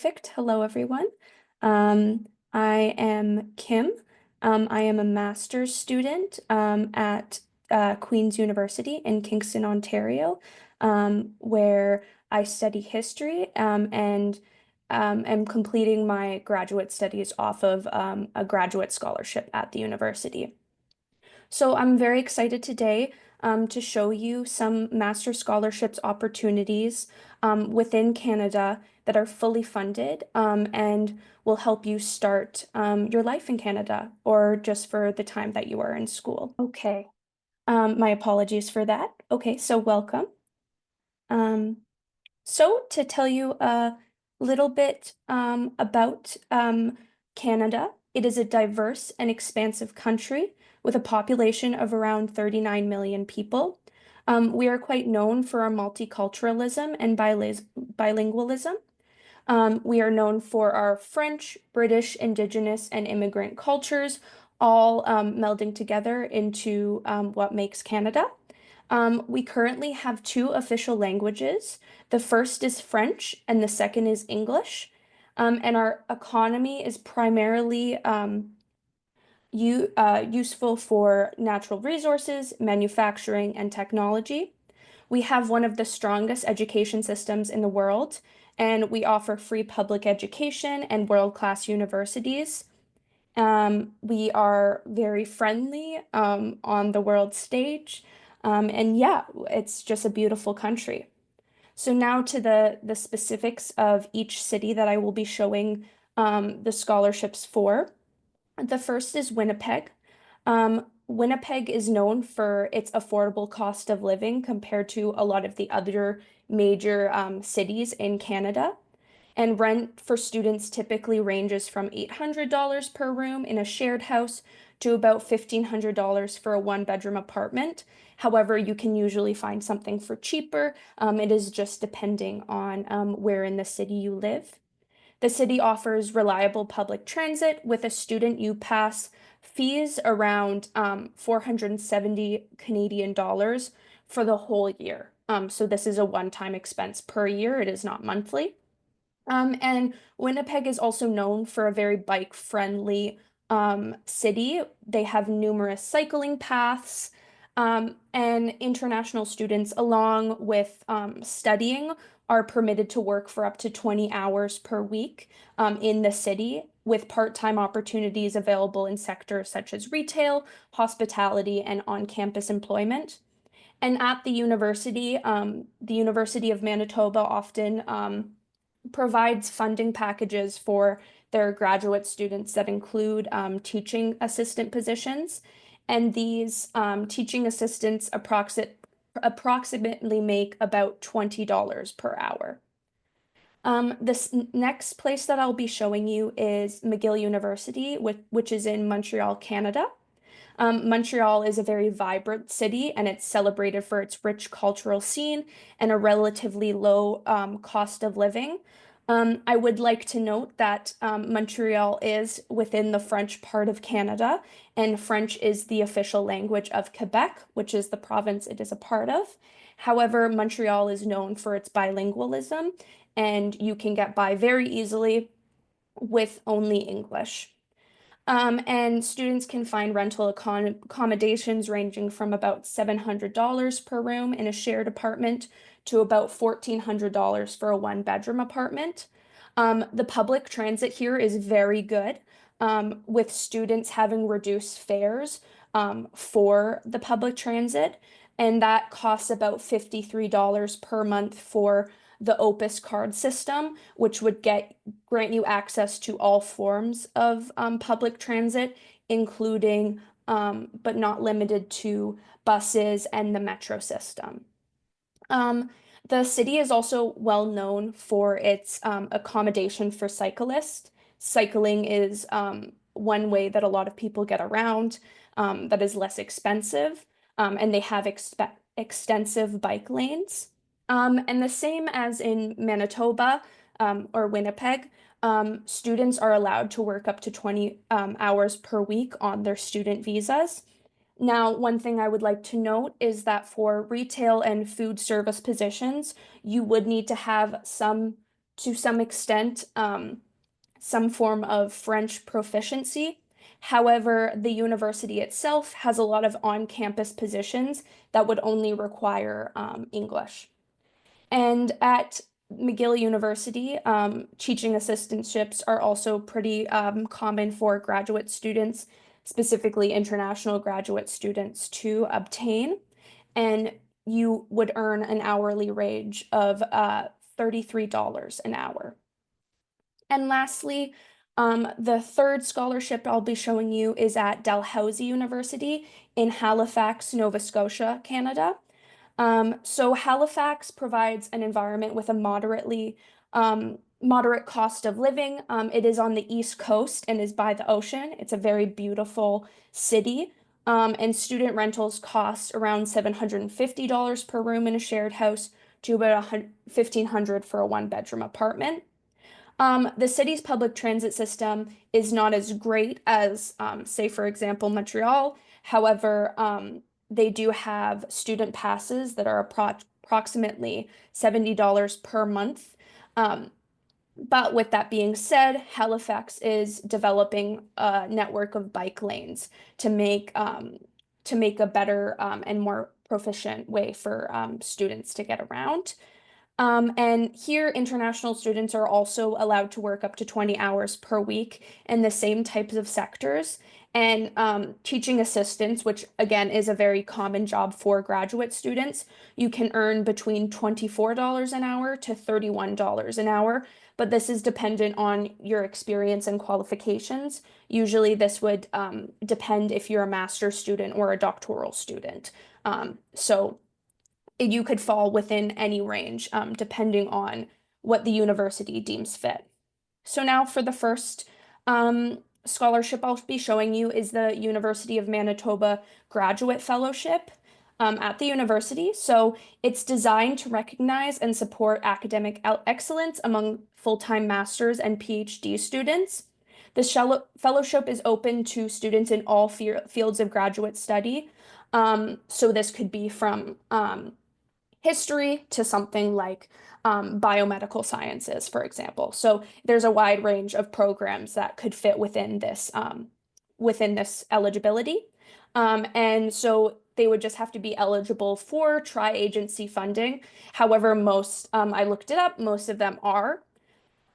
Perfect. Hello, everyone. I am Kim. I am a master's student at Queen's University in Kingston, Ontario, where I study history and am completing my graduate studies off of a graduate scholarship at the university. So I'm very excited today to show you some master scholarships opportunities within Canada that are fully funded and will help you start your life in Canada or just for the time that you are in school. Okay. My apologies for that. Okay, so welcome. Um, so, to tell you a little bit about Canada, it is a diverse and expansive country with a population of around 39 million people. We are quite known for our multiculturalism and bilingualism. We are known for our French, British, Indigenous, and immigrant cultures, all melding together into what makes Canada. We currently have two official languages. The first is French, and the second is English. And our economy is primarily useful for natural resources, manufacturing, and technology. We have one of the strongest education systems in the world, and we offer free public education and world-class universities. We are very friendly on the world stage. And yeah, it's just a beautiful country. So now to the specifics of each city that I will be showing the scholarships for. The first is Winnipeg. Winnipeg is known for its affordable cost of living compared to a lot of the other major cities in Canada. And rent for students typically ranges from $800 per room in a shared house to about $1,500 for a one-bedroom apartment. However, you can usually find something for cheaper. It is just depending on where in the city you live. The city offers reliable public transit with a student U pass fees around 470 Canadian dollars for the whole year. So this is a one-time expense per year. It is not monthly. And Winnipeg is also known for a very bike-friendly city. They have numerous cycling paths, and international students, along with studying, are permitted to work for up to 20 hours per week in the city, with part-time opportunities available in sectors such as retail, hospitality, and on-campus employment. And at the University of Manitoba often provides funding packages for their graduate students that include teaching assistant positions. And these teaching assistants approximately make about $20 per hour. This next place that I'll be showing you is McGill University, which is in Montreal, Canada. Montreal is a very vibrant city and it's celebrated for its rich cultural scene and a relatively low cost of living. I would like to note that Montreal is within the French part of Canada, and French is the official language of Quebec, which is the province it is a part of. However, Montreal is known for its bilingualism, and you can get by very easily with only English. And students can find rental accommodations ranging from about $700 per room in a shared apartment to about $1,400 for a one-bedroom apartment. The public transit here is very good, with students having reduced fares for the public transit, and that costs about $53 per month for the Opus card system, which would grant you access to all forms of public transit, including but not limited to buses and the metro system. Um, the city is also well known for its accommodation for cyclists. Cycling is one way that a lot of people get around that is less expensive, and they have extensive bike lanes. And the same as in Manitoba or Winnipeg, students are allowed to work up to 20 hours per week on their student visas. Now, one thing I would like to note is that for retail and food service positions, you would need to have some to some extent, some form of French proficiency. However, the university itself has a lot of on-campus positions that would only require English. And at McGill University, teaching assistantships are also pretty common for graduate students, specifically international graduate students, to obtain. And you would earn an hourly wage of $33 an hour. And lastly, the third scholarship I'll be showing you is at Dalhousie University in Halifax, Nova Scotia, Canada. So Halifax provides an environment with a moderate cost of living. It is on the East Coast and is by the ocean. It's a very beautiful city. And student rentals cost around $750 per room in a shared house to about $1,500 for a one-bedroom apartment. The city's public transit system is not as great as, say, for example, Montreal. However, they do have student passes that are approximately $70 per month. Um, but with that being said, Halifax is developing a network of bike lanes to make a better and more proficient way for students to get around. And here, international students are also allowed to work up to 20 hours per week in the same types of sectors. And teaching assistants, which again is a very common job for graduate students, you can earn between $24 an hour to $31 an hour. But this is dependent on your experience and qualifications. Usually, this would depend if you're a master's student or a doctoral student. So you could fall within any range, depending on what the university deems fit. So now for the first scholarship I'll be showing you is the University of Manitoba Graduate Fellowship at the university. So it's designed to recognize and support academic excellence among full-time master's and PhD students. This fellowship is open to students in all fields of graduate study. So this could be from history to something like biomedical sciences, for example. So there's a wide range of programs that could fit within this eligibility. And so they would just have to be eligible for tri-agency funding. However, I looked it up, most of them are.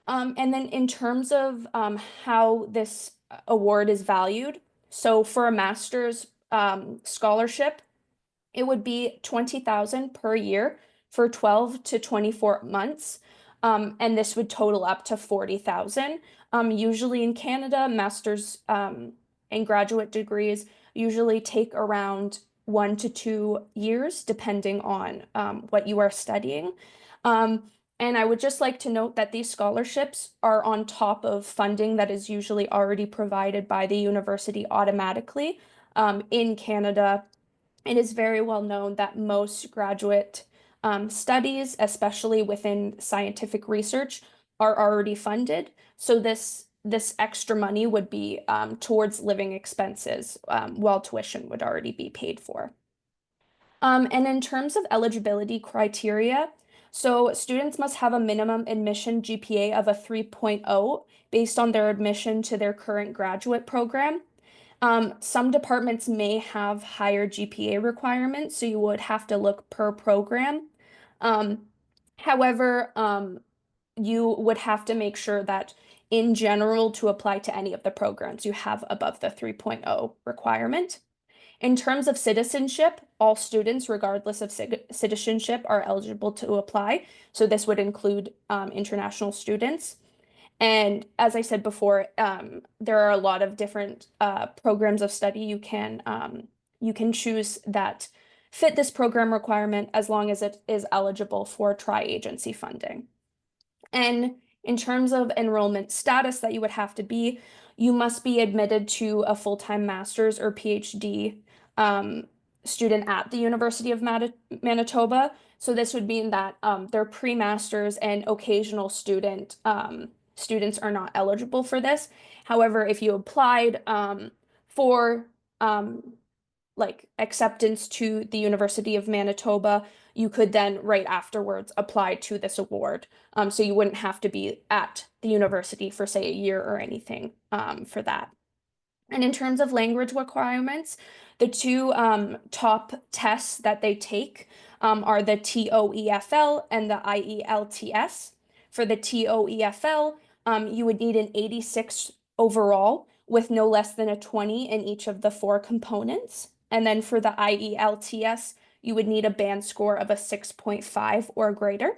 And then in terms of how this award is valued, so for a master's scholarship, it would be 20,000 per year for 12 to 24 months. And this would total up to 40,000. Usually in Canada, master's and graduate degrees usually take around 1 to 2 years, depending on what you are studying. And I would just like to note that these scholarships are on top of funding that is usually already provided by the university automatically. In Canada, it is very well known that most graduate studies, especially within scientific research, are already funded. So this extra money would be towards living expenses, while tuition would already be paid for. And in terms of eligibility criteria, so students must have a minimum admission GPA of a 3.0 based on their admission to their current graduate program. Some departments may have higher GPA requirements, so you would have to look per program. Um, However, you would have to make sure that in general, to apply to any of the programs, you have above the 3.0 requirement. In terms of citizenship, all students, regardless of citizenship, are eligible to apply. So this would include international students. And as I said before, there are a lot of different programs of study you can choose that fit this program requirement as long as it is eligible for tri-agency funding. And in terms of enrollment status that you would have to be, you must be admitted to a full-time master's or PhD student at the University of Manitoba. So this would mean that their pre-masters and occasional students are not eligible for this. However, if you applied for like acceptance to the University of Manitoba, you could then right afterwards apply to this award. So you wouldn't have to be at the university for, say, a year or anything for that. And in terms of language requirements, the two top tests that they take are the TOEFL and the IELTS. For the TOEFL, you would need an 86 overall with no less than a 20 in each of the four components. And then for the IELTS, you would need a band score of a 6.5 or greater.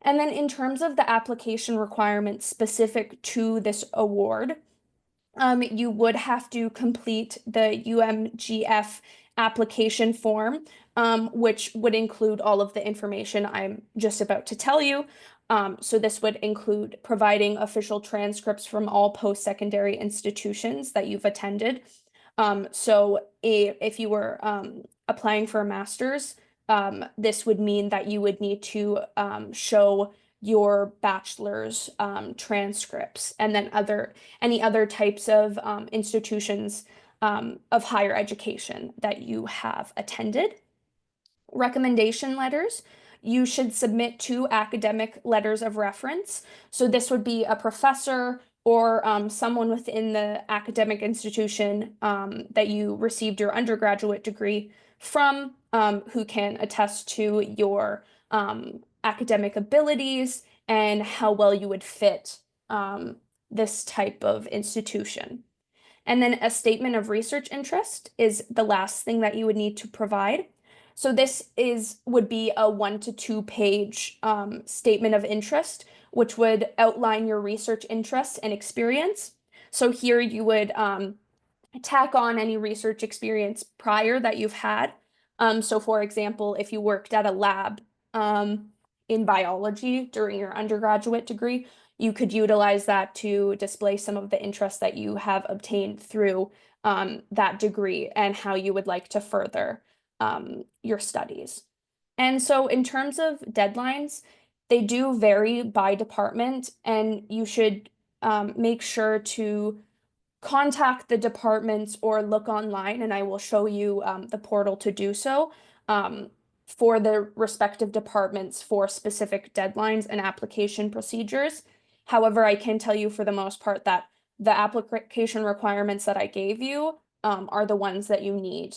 And then in terms of the application requirements specific to this award, you would have to complete the UMGF application form, which would include all of the information I'm just about to tell you. So this would include providing official transcripts from all post-secondary institutions that you've attended. So if you were applying for a master's, this would mean that you would need to show your bachelor's transcripts, and then any other types of institutions of higher education that you have attended. Recommendation letters. You should submit two academic letters of reference. So this would be a professor or someone within the academic institution that you received your undergraduate degree from, who can attest to your academic abilities and how well you would fit this type of institution. And then a statement of research interest is the last thing that you would need to provide. So this would be a 1 to 2 page statement of interest, which would outline your research interests and experience. So here you would tack on any research experience prior that you've had. So for example, if you worked at a lab in biology during your undergraduate degree, you could utilize that to display some of the interests that you have obtained through that degree and how you would like to further your studies. And so in terms of deadlines, they do vary by department, and you should make sure to contact the departments or look online, and I will show you the portal to do so for the respective departments for specific deadlines and application procedures. However, I can tell you for the most part that the application requirements that I gave you are the ones that you need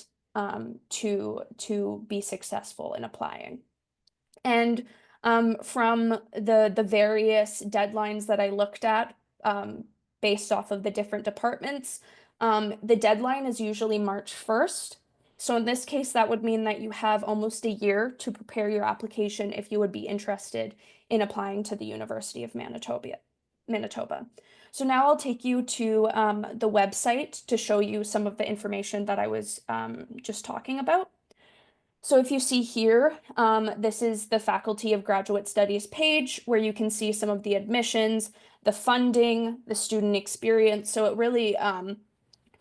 to be successful in applying. And from the various deadlines that I looked at, based off of the different departments, the deadline is usually March 1st. So in this case, that would mean that you have almost a year to prepare your application if you would be interested in applying to the University of Manitoba. So now I'll take you to the website to show you some of the information that I was just talking about. So if you see here, this is the Faculty of Graduate Studies page where you can see some of the admissions, the funding, the student experience. So it really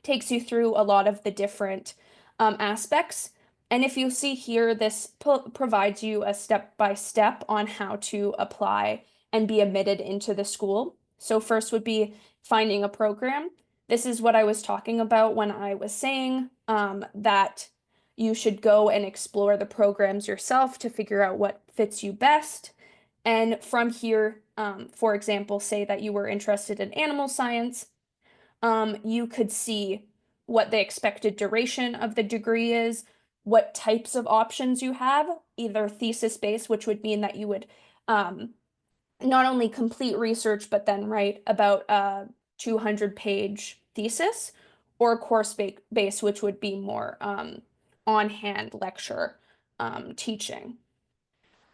takes you through a lot of the different aspects. And if you see here, this provides you a step-by-step on how to apply and be admitted into the school. So first would be finding a program. This is what I was talking about when I was saying that you should go and explore the programs yourself to figure out what fits you best. And from here, for example, say that you were interested in animal science, you could see what the expected duration of the degree is, what types of options you have, either thesis-based, which would mean that you would not only complete research, but then write about a 200-page thesis, or course-based, which would be more on-hand lecture teaching.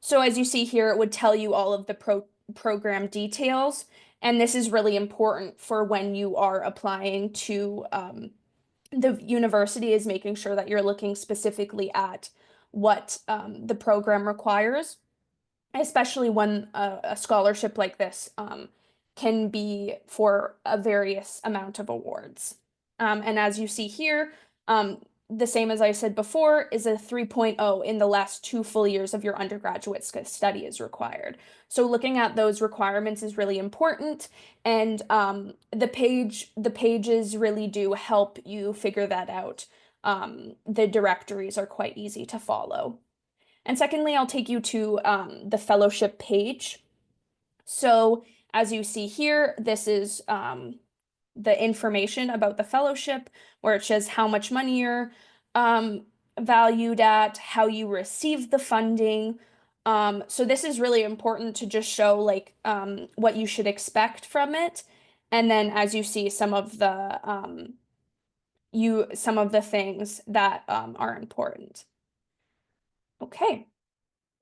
So as you see here, it would tell you all of the program details, and this is really important for when you are applying to the university, is making sure that you're looking specifically at what the program requires, especially when a scholarship like this can be for a various amount of awards. And as you see here, the same as I said before, is a 3.0 in the last 2 full years of your undergraduate study is required. So looking at those requirements is really important, and the pages really do help you figure that out. The directories are quite easy to follow. And secondly, I'll take you to the fellowship page. So as you see here, this is the information about the fellowship, where it says how much money you're um, valued at, how you receive the funding. So this is really important to just show like what you should expect from it. And then as you see, some of the things that are important. Okay.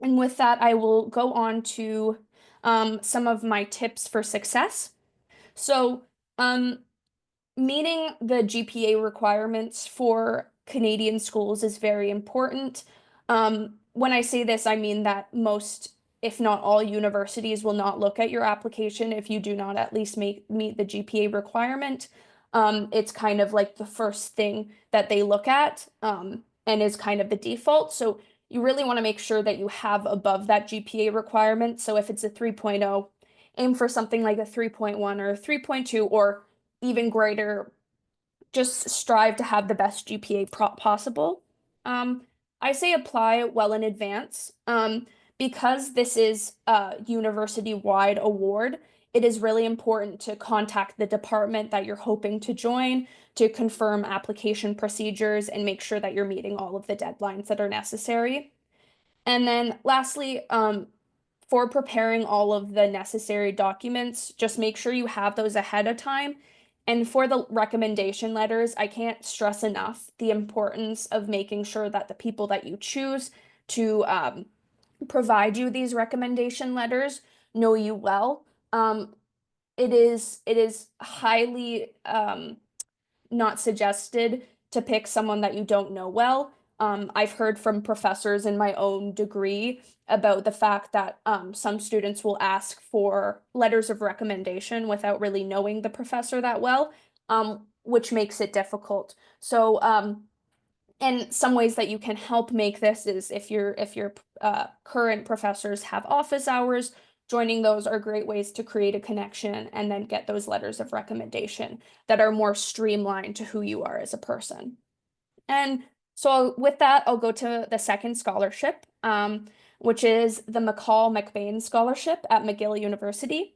And with that, I will go on to some of my tips for success. So, um, meeting the GPA requirements for Canadian schools is very important. When I say this, I mean that most, if not all, universities will not look at your application if you do not at least meet the GPA requirement. It's kind of like the first thing that they look at, and is kind of the default. So you really want to make sure that you have above that GPA requirement. So if it's a 3.0, aim for something like a 3.1 or a 3.2 or even greater. Just strive to have the best GPA possible. Um, I say apply well in advance. Because this is a university-wide award, it is really important to contact the department that you're hoping to join to confirm application procedures and make sure that you're meeting all of the deadlines that are necessary. And then lastly, for preparing all of the necessary documents, just make sure you have those ahead of time. And for the recommendation letters, I can't stress enough the importance of making sure that the people that you choose to provide you these recommendation letters know you well. It is highly not suggested to pick someone that you don't know well. I've heard from professors in my own degree about the fact that some students will ask for letters of recommendation without really knowing the professor that well, which makes it difficult. So, and some ways that you can help make this is if your current professors have office hours, joining those are great ways to create a connection and then get those letters of recommendation that are more streamlined to who you are as a person. And so with that, I'll go to the second scholarship, which is the McCall McBain Scholarship at McGill University.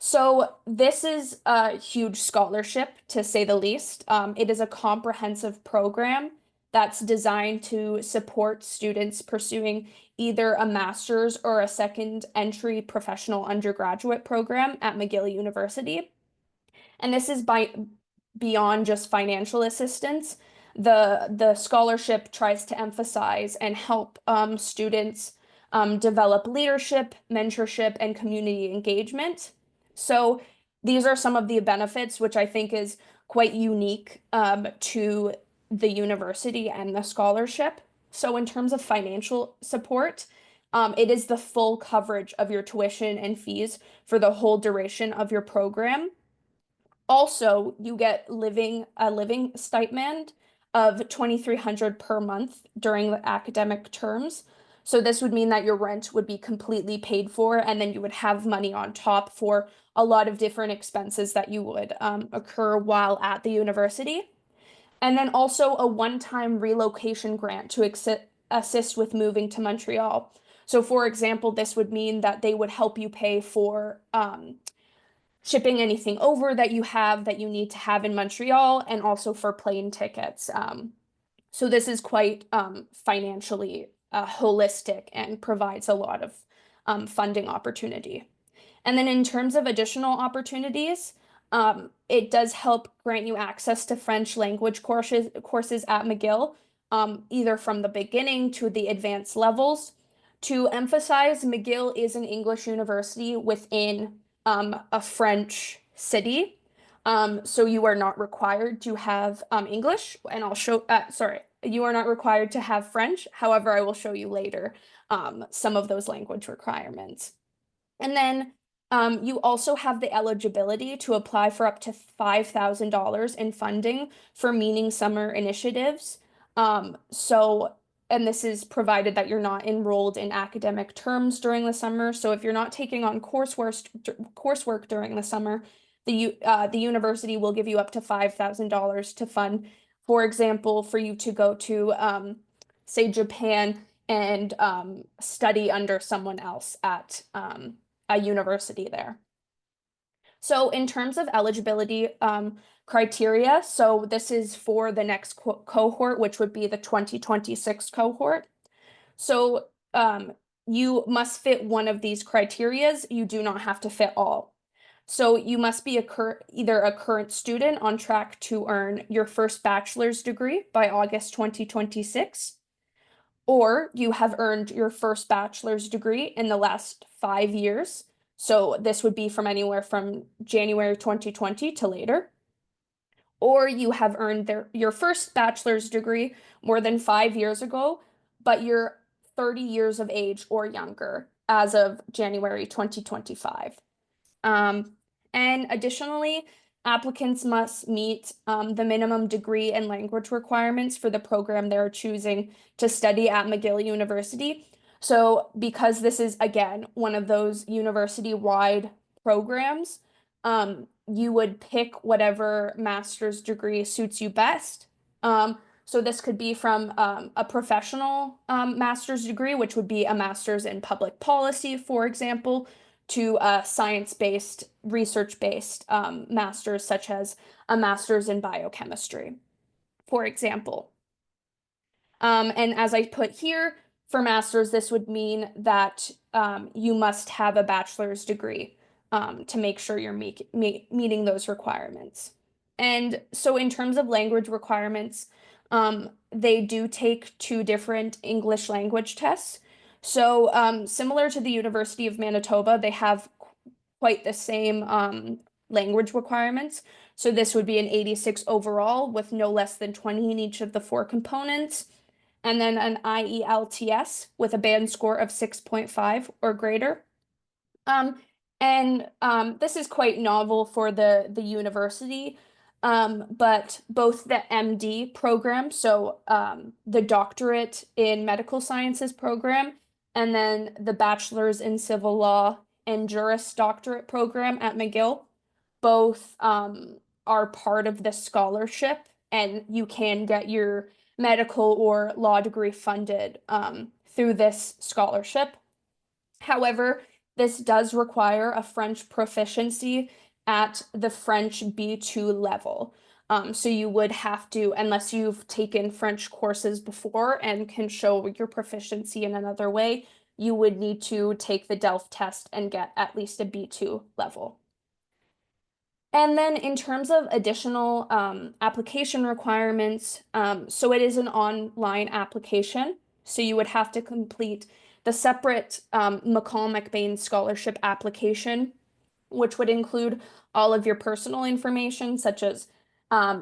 So this is a huge scholarship, to say the least. It is a comprehensive program that's designed to support students pursuing either a master's or a second entry professional undergraduate program at McGill University. And this is beyond just financial assistance. The scholarship tries to emphasize and help students develop leadership, mentorship, and community engagement. So these are some of the benefits, which I think is quite unique to the university and the scholarship. So in terms of financial support, it is the full coverage of your tuition and fees for the whole duration of your program. Also, you get a living stipend of 2,300 per month during the academic terms. So this would mean that your rent would be completely paid for, and then you would have money on top for a lot of different expenses that you would occur while at the university. And then also a one-time relocation grant to assist with moving to Montreal. So for example, this would mean that they would help you pay for shipping anything over that you have that you need to have in Montreal, and also for plane tickets. So this is quite financially holistic and provides a lot of funding opportunity. And then in terms of additional opportunities, it does help grant you access to French language courses at McGill, either from the beginning to the advanced levels. To emphasize, McGill is an English university within a French city. So you are not required to have English, and sorry, you are not required to have French. However, I will show you later some of those language requirements. And then you also have the eligibility to apply for up to $5,000 in funding for Meaning Summer initiatives. And this is provided that you're not enrolled in academic terms during the summer. So if you're not taking on coursework during the summer, the university will give you up to $5,000 to fund, for example, for you to go to, say, Japan and study under someone else at a university there. So in terms of eligibility criteria, so this is for the next cohort, which would be the 2026 cohort. So you must fit one of these criterias. You do not have to fit all. So you must be either a current student on track to earn your first bachelor's degree by August 2026, or you have earned your first bachelor's degree in the last 5 years. So this would be from anywhere from January 2020 to later. Or you have earned your first bachelor's degree more than 5 years ago, but you're 30 years of age or younger as of January 2025. Um, and additionally, applicants must meet the minimum degree and language requirements for the program they're choosing to study at McGill University. So, because this is, again, one of those university-wide programs, you would pick whatever master's degree suits you best. So this could be from a professional master's degree, which would be a master's in public policy, for example, to a science-based, research-based master's, such as a master's in biochemistry, for example. And as I put here, for master's, this would mean that you must have a bachelor's degree to make sure you're meeting those requirements. And so in terms of language requirements, they do take two different English language tests. So similar to the University of Manitoba, they have quite the same language requirements. So this would be an 86 overall with no less than 20 in each of the four components, and then an IELTS with a band score of 6.5 or greater. And this is quite novel for the university, but both the MD program, so the doctorate in medical sciences program, and then the bachelor's in civil law and juris doctorate program at McGill, both are part of the scholarship, and you can get your medical or law degree funded through this scholarship. However, this does require a French proficiency at the French B2 level. So you would have to, unless you've taken French courses before and can show your proficiency in another way, you would need to take the DELF test and get at least a B2 level. And then in terms of additional application requirements, so it is an online application. So you would have to complete the separate McCall McBain scholarship application, which would include all of your personal information, such as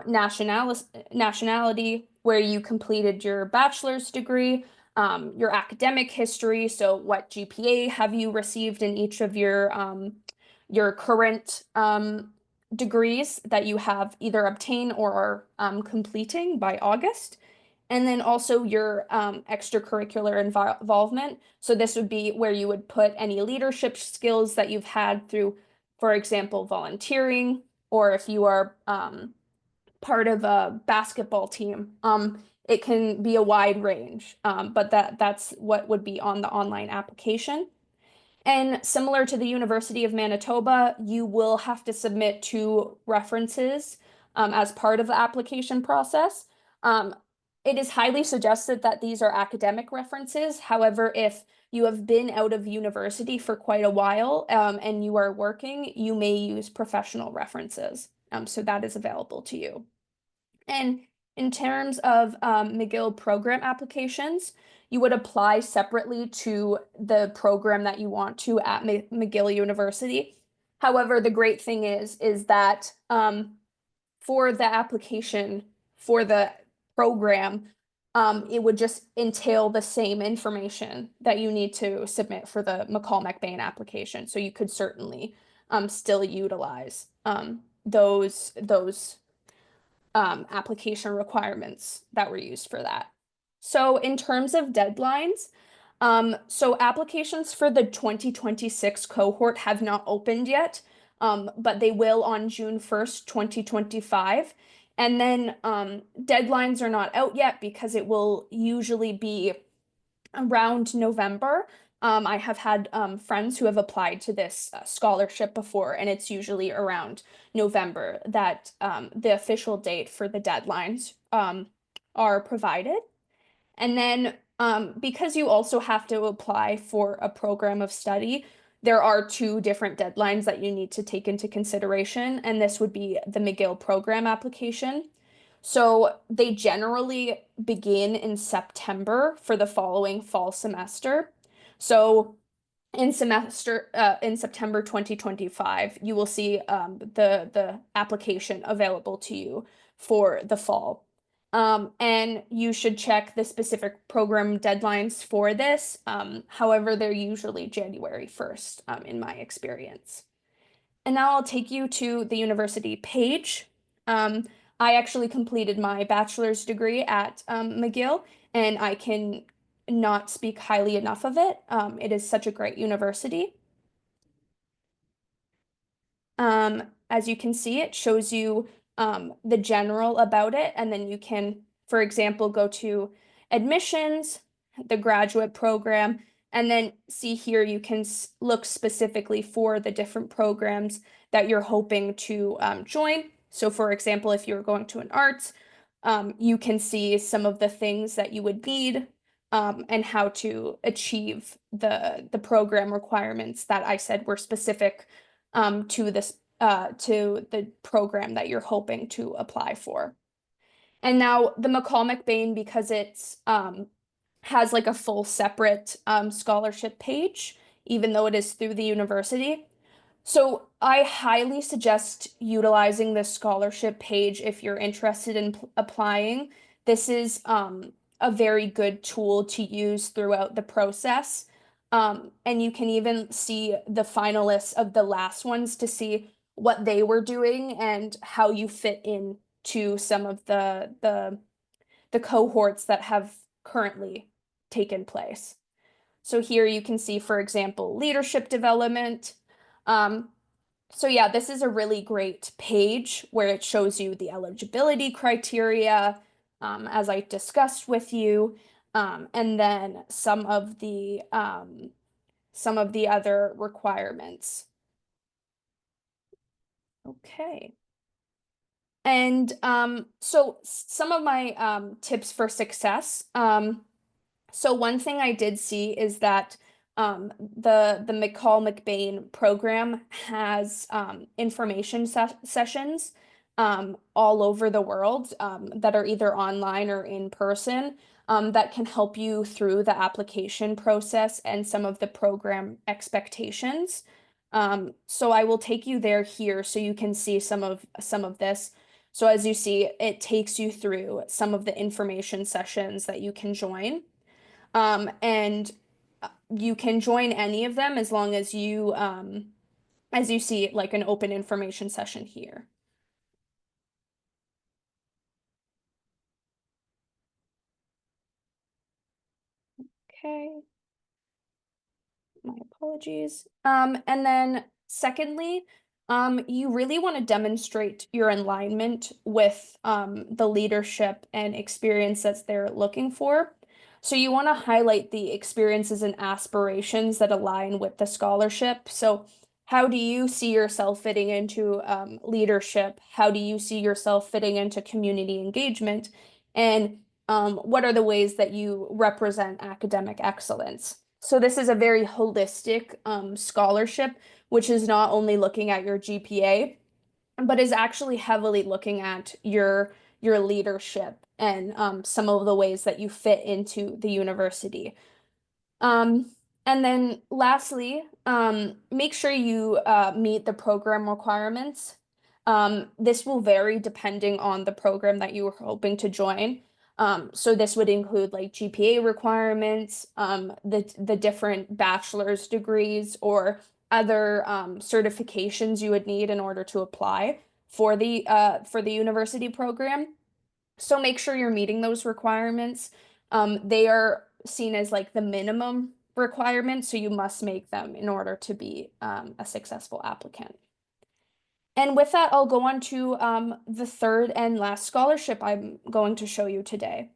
nationality, where you completed your bachelor's degree, your academic history, so what GPA have you received in each of your current degrees that you have either obtained or are completing by August. And then also your extracurricular involvement. So this would be where you would put any leadership skills that you've had through, for example, volunteering, or if you are part of a basketball team. It can be a wide range, but that's what would be on the online application. And similar to the University of Manitoba, you will have to submit two references as part of the application process. It is highly suggested that these are academic references. However, if you have been out of university for quite a while and you are working, you may use professional references. So that is available to you. And in terms of McGill program applications, you would apply separately to the program that you want to at McGill University. However, the great thing is that for the application for the program, it would just entail the same information that you need to submit for the McCall McBain application. So you could certainly still utilize those application requirements that were used for that. So in terms of deadlines, so applications for the 2026 cohort have not opened yet, but they will on June 1st, 2025. And then deadlines are not out yet because it will usually be around November. I have had friends who have applied to this scholarship before, and it's usually around November that the official date for the deadlines are provided. And then, because you also have to apply for a program of study, there are two different deadlines that you need to take into consideration, and this would be the McGill program application. So they generally begin in September for the following fall semester. So in September 2025, you will see the application available to you for the fall. And you should check the specific program deadlines for this. However, they're usually January 1st, in my experience. And now I'll take you to the university page. Um, I actually completed my bachelor's degree at McGill, and I can not speak highly enough of it. It is such a great university. As you can see, it shows you the general about it, and then you can, for example, go to admissions, the graduate program, and then see here you can look specifically for the different programs that you're hoping to join. So, for example, if you're going to an arts, you can see some of the things that you would need and how to achieve the program requirements that I said were specific to the program that you're hoping to apply for. And now the McCall McBain, because it's has like a full separate scholarship page, even though it is through the university. So I highly suggest utilizing this scholarship page if you're interested in applying. This is a very good tool to use throughout the process. And you can even see the finalists of the last ones to see what they were doing and how you fit in to some of the cohorts that have currently taken place. So here you can see, for example, leadership development. Um, so yeah, this is a really great page where it shows you the eligibility criteria, as I discussed with you, and then some of the other requirements. Okay. And so some of my tips for success. So one thing I did see is that the McCall McBain program has information sessions all over the world that are either online or in person that can help you through the application process and some of the program expectations. So I will take you there here so you can see some of this. So as you see, it takes you through some of the information sessions that you can join. And you can join any of them as you see like an open information session here. Okay, my apologies. And then secondly, you really want to demonstrate your alignment with the leadership and experience that they're looking for. So you want to highlight the experiences and aspirations that align with the scholarship. So how do you see yourself fitting into leadership? How do you see yourself fitting into community engagement? And what are the ways that you represent academic excellence? So this is a very holistic scholarship, which is not only looking at your GPA, but is actually heavily looking at your leadership and some of the ways that you fit into the university. Um, and then lastly, make sure you meet the program requirements. This will vary depending on the program that you are hoping to join. So this would include like GPA requirements, the different bachelor's degrees or other certifications you would need in order to apply for the university program. So make sure you're meeting those requirements. They are seen as like the minimum requirements, so you must make them in order to be a successful applicant. And with that, I'll go on to the third and last scholarship I'm going to show you today.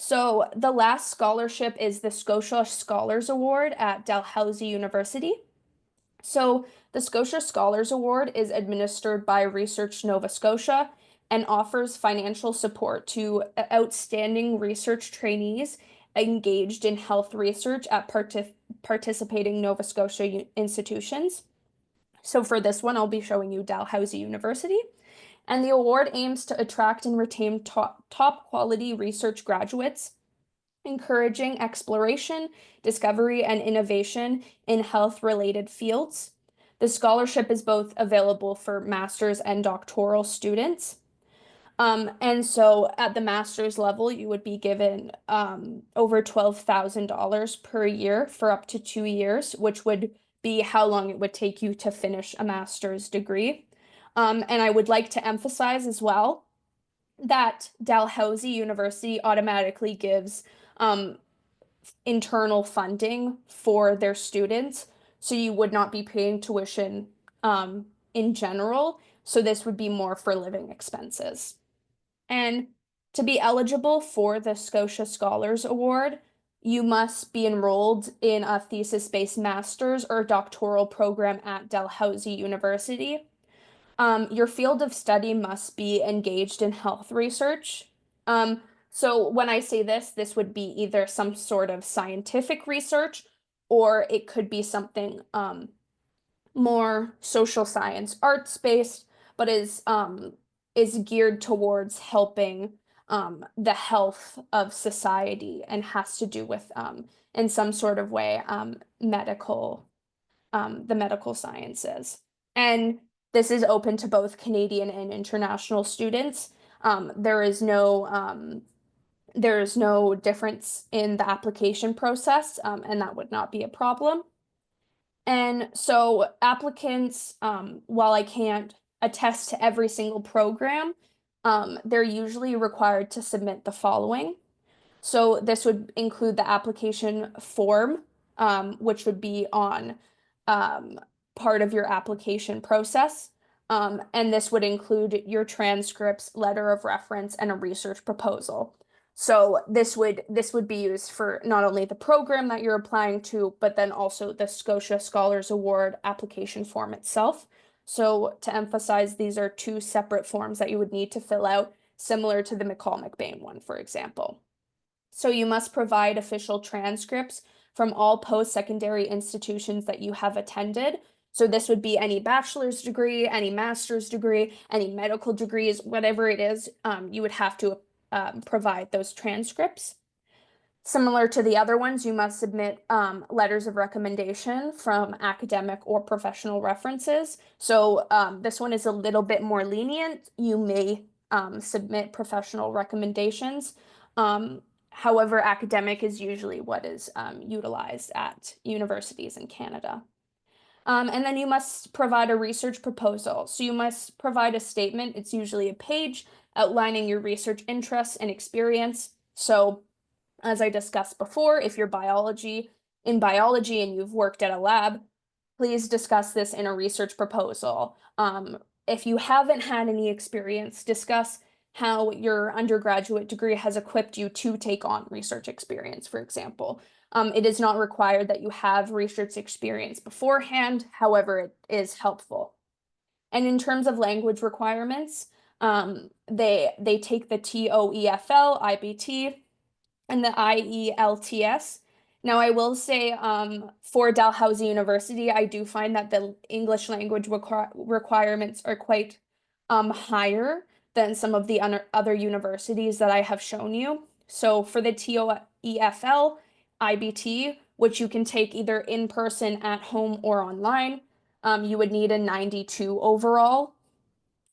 So the last scholarship is the Scotia Scholars Award at Dalhousie University. So the Scotia Scholars Award is administered by Research Nova Scotia and offers financial support to outstanding research trainees engaged in health research at participating Nova Scotia institutions. So for this one, I'll be showing you Dalhousie University. And the award aims to attract and retain top quality research graduates, encouraging exploration, discovery, and innovation in health-related fields. The scholarship is both available for master's and doctoral students. And so at the master's level, you would be given over $12,000 per year for up to 2 years, which would be how long it would take you to finish a master's degree. And I would like to emphasize as well that Dalhousie University automatically gives internal funding for their students, so you would not be paying tuition in general. So this would be more for living expenses. And to be eligible for the Scotia Scholars Award, you must be enrolled in a thesis-based master's or doctoral program at Dalhousie University. Your field of study must be engaged in health research. So when I say this, this would be either some sort of scientific research, or it could be something more social science, arts based, but is geared towards helping the health of society and has to do with in some sort of way the medical sciences. And this is open to both Canadian and international students. There is no difference in the application process, and that would not be a problem. And so applicants, while I can't attest to every single program, they're usually required to submit the following. So this would include the application form, which would be on part of your application process. And this would include your transcripts, letter of reference, and a research proposal. So this would be used for not only the program that you're applying to, but then also the Scotia Scholars Award application form itself. So to emphasize, these are two separate forms that you would need to fill out, similar to the McCall-McBain one, for example. So you must provide official transcripts from all post-secondary institutions that you have attended. So this would be any bachelor's degree, any master's degree, any medical degrees, whatever it is, you would have to provide those transcripts. Similar to the other ones, you must submit letters of recommendation from academic or professional references. So this one is a little bit more lenient. You may submit professional recommendations. However, academic is usually what is utilized at universities in Canada. And then you must provide a research proposal. So you must provide a statement. It's usually a page outlining your research interests and experience. So as I discussed before, if you're in biology and you've worked at a lab, please discuss this in a research proposal. If you haven't had any experience, discuss how your undergraduate degree has equipped you to take on research experience, for example. It is not required that you have research experience beforehand, however, it is helpful. And in terms of language requirements, they take the TOEFL, IBT, and the IELTS. Now, I will say for Dalhousie University, I do find that the English language requirements are quite higher than some of the other universities that I have shown you. So for the TOEFL, IBT, which you can take either in person, at home, or online, you would need a 92 overall.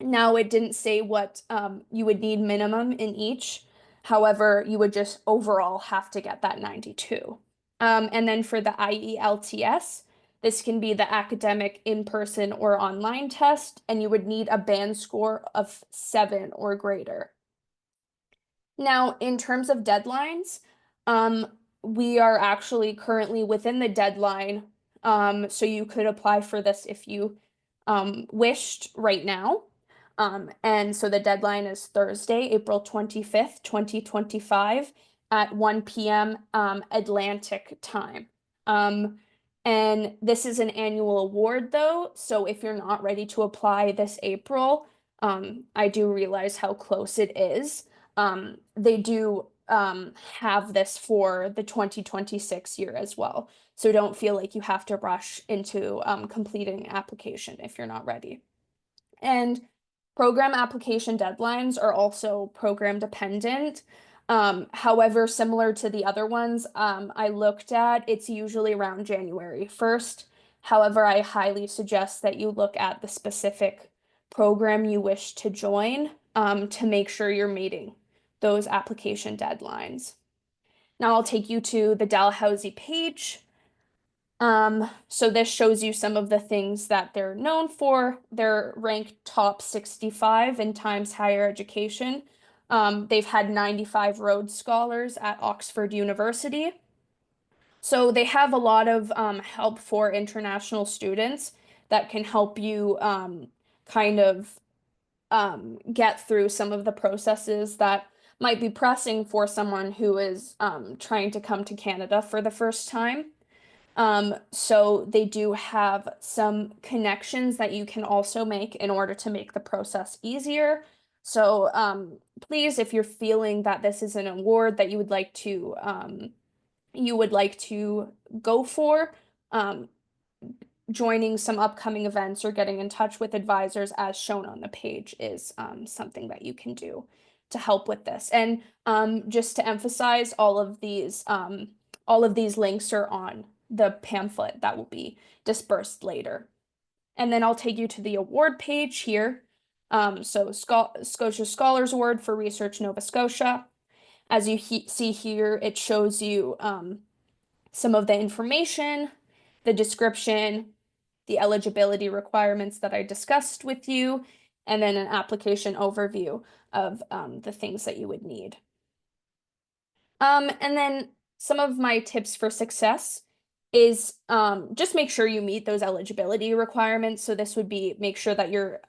Now, it didn't say what you would need minimum in each. However, you would just overall have to get that 92. And then for the IELTS, this can be the academic in-person or online test, and you would need a band score of 7 or greater. Now, in terms of deadlines, we are actually currently within the deadline, so you could apply for this if you wished right now. And so the deadline is Thursday, April 25th, 2025 at 1 p.m. Atlantic time. And this is an annual award though, so if you're not ready to apply this April, I do realize how close it is. They do have this for the 2026 year as well. So don't feel like you have to rush into completing application if you're not ready. And program application deadlines are also program dependent. However, similar to the other ones I looked at, it's usually around January 1st. However, I highly suggest that you look at the specific program you wish to join to make sure you're meeting those application deadlines. Now I'll take you to the Dalhousie page. So this shows you some of the things that they're known for. They're ranked top 65 in Times Higher Education. They've had 95 Rhodes Scholars at Oxford University. So they have a lot of help for international students that can help you kind of get through some of the processes that might be pressing for someone who is trying to come to Canada for the first time. So they do have some connections that you can also make in order to make the process easier. So please, if you're feeling that this is an award that you would like to go for, joining some upcoming events or getting in touch with advisors as shown on the page is something that you can do to help with this. And just to emphasize, all of these links are on the pamphlet that will be dispersed later. And then I'll take you to the award page here. So Scotia Scholars Award for Research Nova Scotia. As you see here, it shows you some of the information, the description, the eligibility requirements that I discussed with you, and then an application overview of the things that you would need. And then some of my tips for success is just make sure you meet those eligibility requirements. So this would be make sure that you're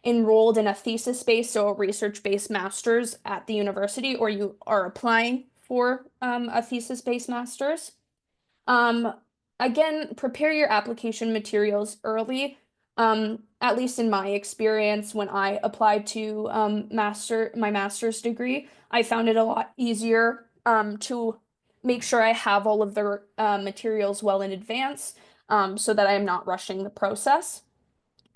enrolled in a thesis-based, so a research-based master's at the university, or you are applying for a thesis-based master's. Again, prepare your application materials early. At least in my experience, when I applied to my master's degree, I found it a lot easier to make sure I have all of the materials well in advance so that I am not rushing the process.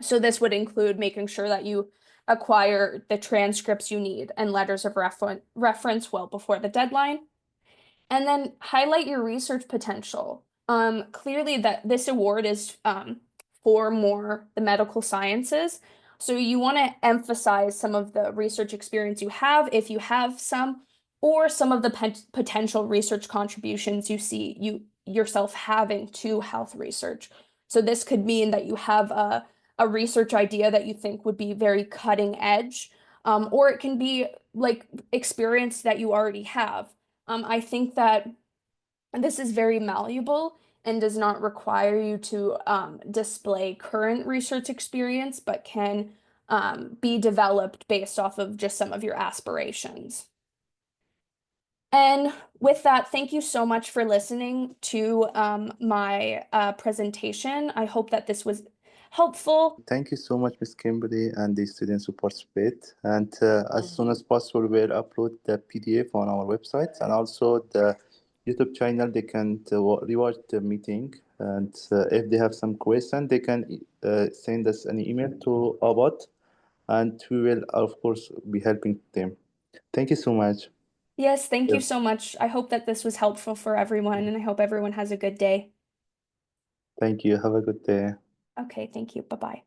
So this would include making sure that you acquire the transcripts you need and letters of reference well before the deadline. And then highlight your research potential. Clearly that this award is for more the medical sciences. So you want to emphasize some of the research experience you have, if you have some, or some of the potential research contributions you see yourself having to health research. So this could mean that you have a research idea that you think would be very cutting edge, or it can be like experience that you already have. I think that this is very malleable and does not require you to display current research experience, but can be developed based off of just some of your aspirations. And with that, thank you so much for listening to my presentation. I hope that this was helpful. Thank you so much, Ms. Kimberly, and the students who participate. And as soon as possible, we'll upload the PDF on our website and also the YouTube channel. They can rewatch the meeting. And if they have some question, they can send us an email to Abot, and we will, of course, be helping them. Thank you so much. Yes, thank you Yeah. so much. I hope that this was helpful for everyone, and I hope everyone has a good day. Thank you. Have a good day. Okay, thank you. Bye-bye.